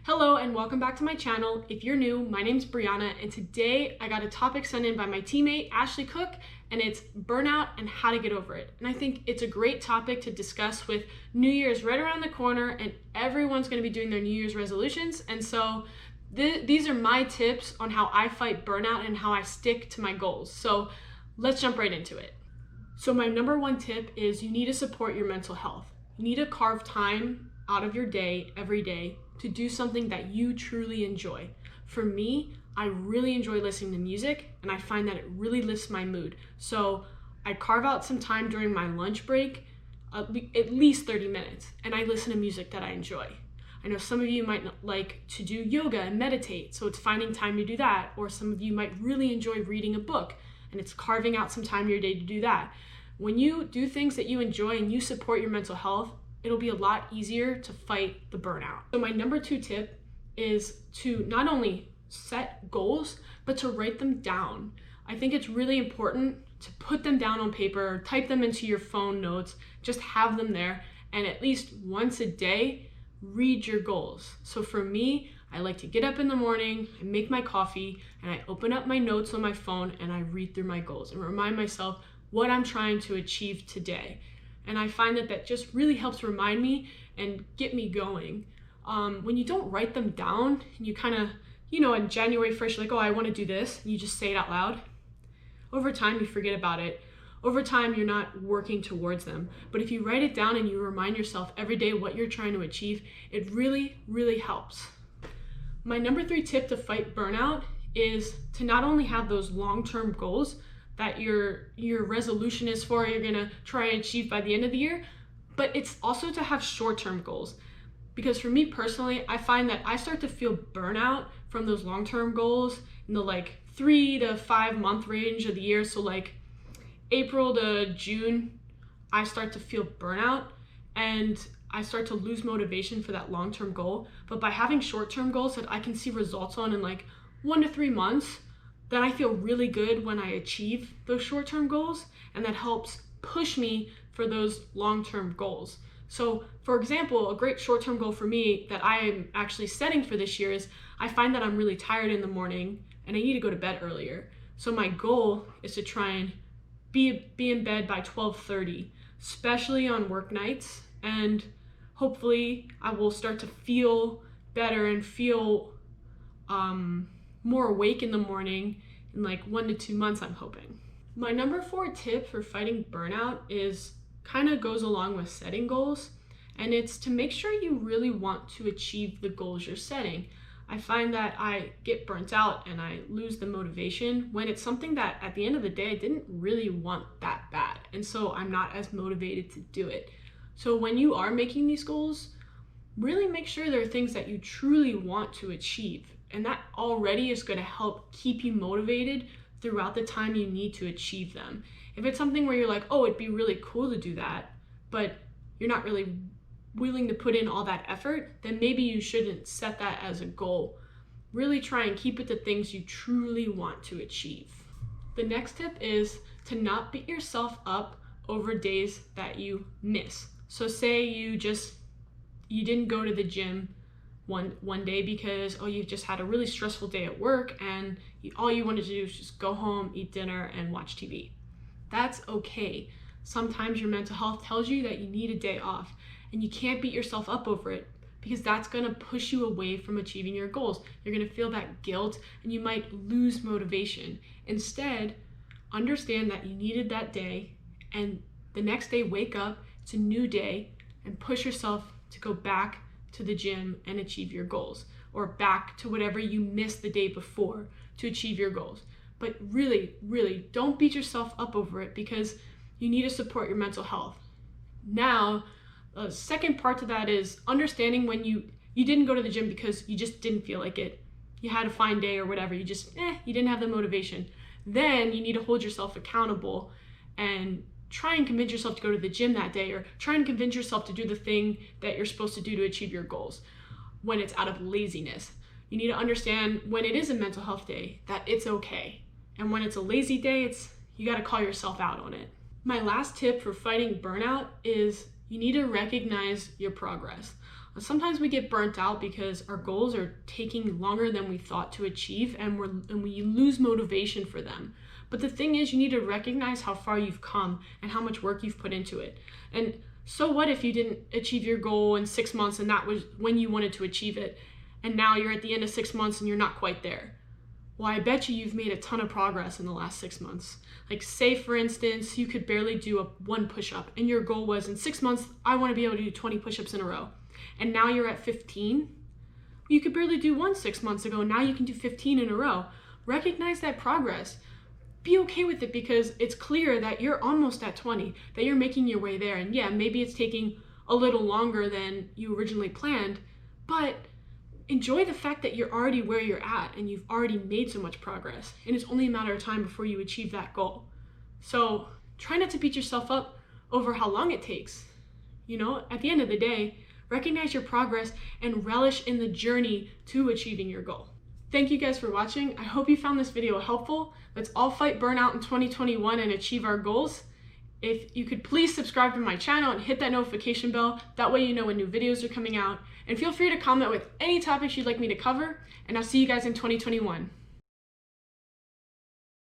Hello and welcome back to my channel. If you're new, my name's Brianna and today I got a topic sent in by my teammate Ashley Cook and it's burnout and how to get over it. And I think it's a great topic to discuss with New Year's right around the corner and everyone's going to be doing their New Year's resolutions. And so these are my tips on how I fight burnout and how I stick to my goals. So let's jump right into it. So my number one tip is you need to support your mental health. You need to carve time out of your day every day to do something that you truly enjoy. For me, I really enjoy listening to music and I find that it really lifts my mood. So I carve out some time during my lunch break, at least 30 minutes, and I listen to music that I enjoy. I know some of you might like to do yoga and meditate, so it's finding time to do that. Or some of you might really enjoy reading a book and it's carving out some time in your day to do that. When you do things that you enjoy and you support your mental health, it'll be a lot easier to fight the burnout. So my number two tip is to not only set goals, but to write them down. I think it's really important to put them down on paper, type them into your phone notes, just have them there, and at least once a day, read your goals. So for me, I like to get up in the morning, I make my coffee, and I open up my notes on my phone and I read through my goals and remind myself what I'm trying to achieve today. And I find that just really helps remind me and get me going. When you don't write them down, and you kind of, on January 1st, you're like, oh, I want to do this, and you just say it out loud. Over time, you forget about it. Over time, you're not working towards them. But if you write it down and you remind yourself every day what you're trying to achieve, it really, really helps. My number three tip to fight burnout is to not only have those long-term goals that your resolution is for, you're gonna try and achieve by the end of the year, but it's also to have short-term goals. Because for me personally, I find that I start to feel burnout from those long-term goals in the 3 to 5 month range of the year. So April to June, I start to feel burnout and I start to lose motivation for that long-term goal. But by having short-term goals that I can see results on in 1 to 3 months, then I feel really good when I achieve those short-term goals, and that helps push me for those long-term goals. So for example, a great short-term goal for me that I am actually setting for this year is I find that I'm really tired in the morning and I need to go to bed earlier. So my goal is to try and be in bed by 12:30, especially on work nights, and hopefully I will start to feel better and feel more awake in the morning in 1 to 2 months, I'm hoping. My number 4 tip for fighting burnout is kind of goes along with setting goals, and it's to make sure you really want to achieve the goals you're setting. I find that I get burnt out and I lose the motivation when it's something that at the end of the day I didn't really want that bad, and so I'm not as motivated to do it. So when you are making these goals, really make sure there are things that you truly want to achieve. And that already is going to help keep you motivated throughout the time you need to achieve them. If it's something where you're like, oh, it'd be really cool to do that, but you're not really willing to put in all that effort, then maybe you shouldn't set that as a goal. Really try and keep it to things you truly want to achieve. The next tip is to not beat yourself up over days that you miss. So say you didn't go to the gym one day because you just had a really stressful day at work and all you wanted to do is just go home, eat dinner, and watch TV. That's okay. Sometimes your mental health tells you that you need a day off, and you can't beat yourself up over it because that's going to push you away from achieving your goals. You're going to feel that guilt and you might lose motivation. Instead, understand that you needed that day, and the next day wake up, it's a new day, and push yourself to go back to the gym and achieve your goals, or back to whatever you missed the day before to achieve your goals. But really, really don't beat yourself up over it because you need to support your mental health. Now, the second part to that is understanding when you didn't go to the gym because you just didn't feel like it. You had a fine day or whatever, you didn't have the motivation. Then you need to hold yourself accountable and try and convince yourself to go to the gym that day, or try and convince yourself to do the thing that you're supposed to do to achieve your goals when it's out of laziness. You need to understand when it is a mental health day that it's okay. And when it's a lazy day, you got to call yourself out on it. My last tip for fighting burnout is you need to recognize your progress. Sometimes we get burnt out because our goals are taking longer than we thought to achieve, and we lose motivation for them. But the thing is, you need to recognize how far you've come and how much work you've put into it. And so what if you didn't achieve your goal in 6 months and that was when you wanted to achieve it, and now you're at the end of 6 months and you're not quite there? Well, I bet you've made a ton of progress in the last 6 months. Like, say for instance, you could barely do one push-up, and your goal was in 6 months, I want to be able to do 20 push-ups in a row. And now you're at 15. You could barely do one 6 months ago, now you can do 15 in a row. Recognize that progress. Be okay with it, because it's clear that you're almost at 20, that you're making your way there. And yeah, maybe it's taking a little longer than you originally planned, but enjoy the fact that you're already where you're at and you've already made so much progress, and it's only a matter of time before you achieve that goal. So try not to beat yourself up over how long it takes. You know, at the end of the day, recognize your progress and relish in the journey to achieving your goal. Thank you guys for watching. I hope you found this video helpful. Let's all fight burnout in 2021 and achieve our goals. If you could please subscribe to my channel and hit that notification bell, that way you know when new videos are coming out. And feel free to comment with any topics you'd like me to cover, and I'll see you guys in 2021.